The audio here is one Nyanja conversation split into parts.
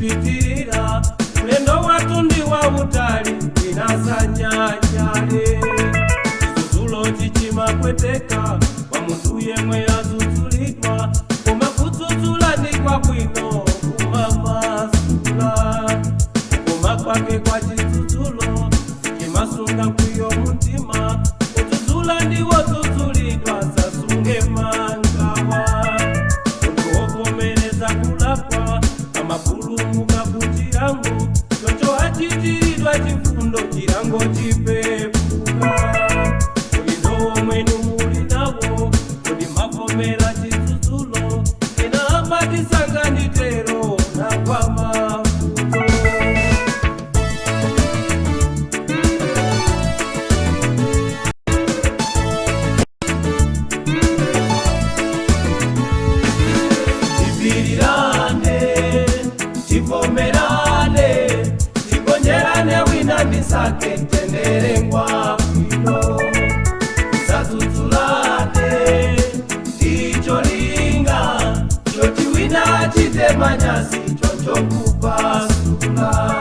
kupitirira ulendo watu ndi wa utali inasanyanyale Zuzulo chichimakweteka kwa muntu yemwe azuzulidwa koma kuzudzula ndi kwa bwino kumamasula koma kwake kwa chizuzulo chimasunga kwiyo mutima kuzudzula ndi wozudzulidwa sasunge mangawa kulapwa amapulumuka kuchirango chocho achitiridwa chifundo chirango chipepuka ulindo mwenu muli nawo kodi mavomera chizuzulo ina amatisanga nditero na kwa mafuto tivomerane tigonjerane wina nisake tendere ngwa kwino sazudzulane ticholinga choti wina chitemanyasi chocho kupasula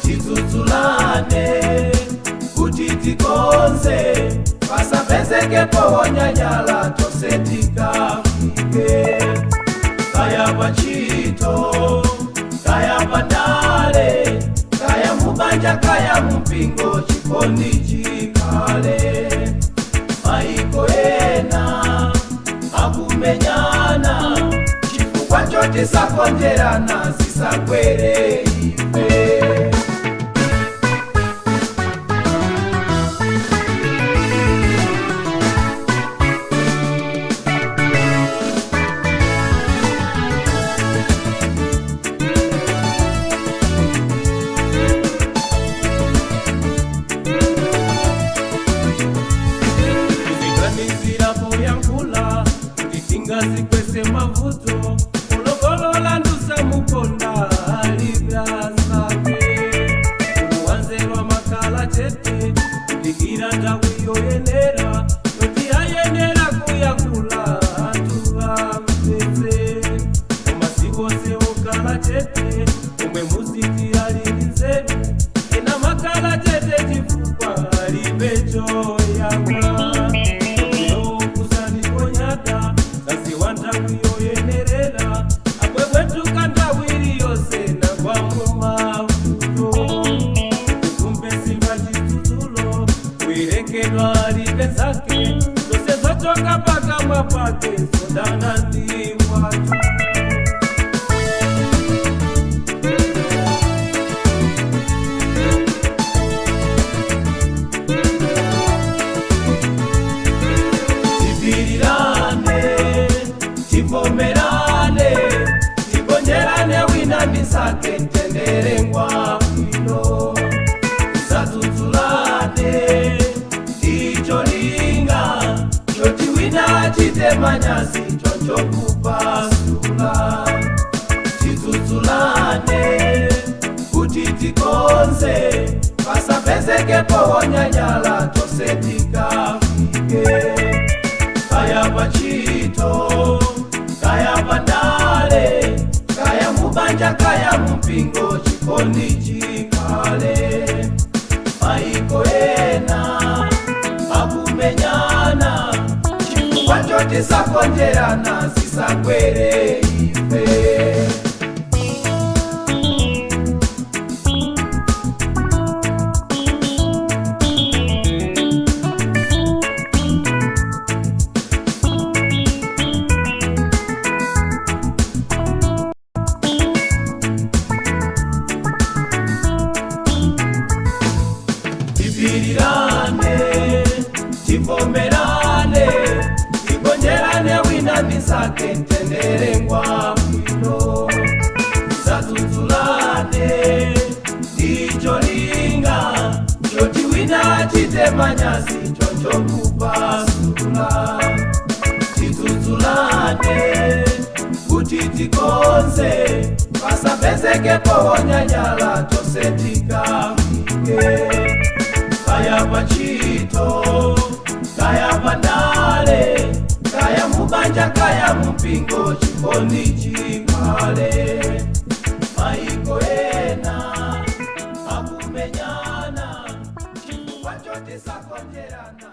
tizudzulane kuti tikonze pasapezekepo wonyanyala tose tikafike kaya pachito kaya pandale kaya mubanja kaya mpingo chikondi chikale maiko ena akumenyana chifukwa choti sakonjerana zisakwere ife zikwese mavuto ulokolola ndusa mukonda alibyasake uluwanzerwa makala chete ndikira ndawiyo yenera noti ayenera kuyakula atuwa mpeze umasikose ukala chete umwe muziki alinzeru ina makala chete chifukwa alibecho yakwa wiyoyenerera akwekwetuka ndawiri yose nagwamumavuto kumbesimba chizuzulo wirekedwa alipezake zose zochoka paka mwapake sodana ndi watu tivomerane tigonjerane wina nisake tendere ngwa kwino sazudzulane ticholinga choti wina chitemanyasi chocho kupasula tizudzulane kuti tikonze pasapezekepo wonyanyala tose tikafike kaya pachito kaya pandale kaya mubanja kaya mpingo chikondi chikale maiko ena akumenyana chifukwa choti sakonjerana zisakwere ife tivomerane tigonjerane wina nisake tendere ngwa kwino sazudzulane ticholinga choti wina chitemanyasi chocho kupasula tizudzulane kuti tikonze pasapezekepo wonyanyala tose tikafike kaya pachito kaya pandale kaya mubanja kaya mpingo chikondi chikale kumenyana chifukwa chotisakonderana.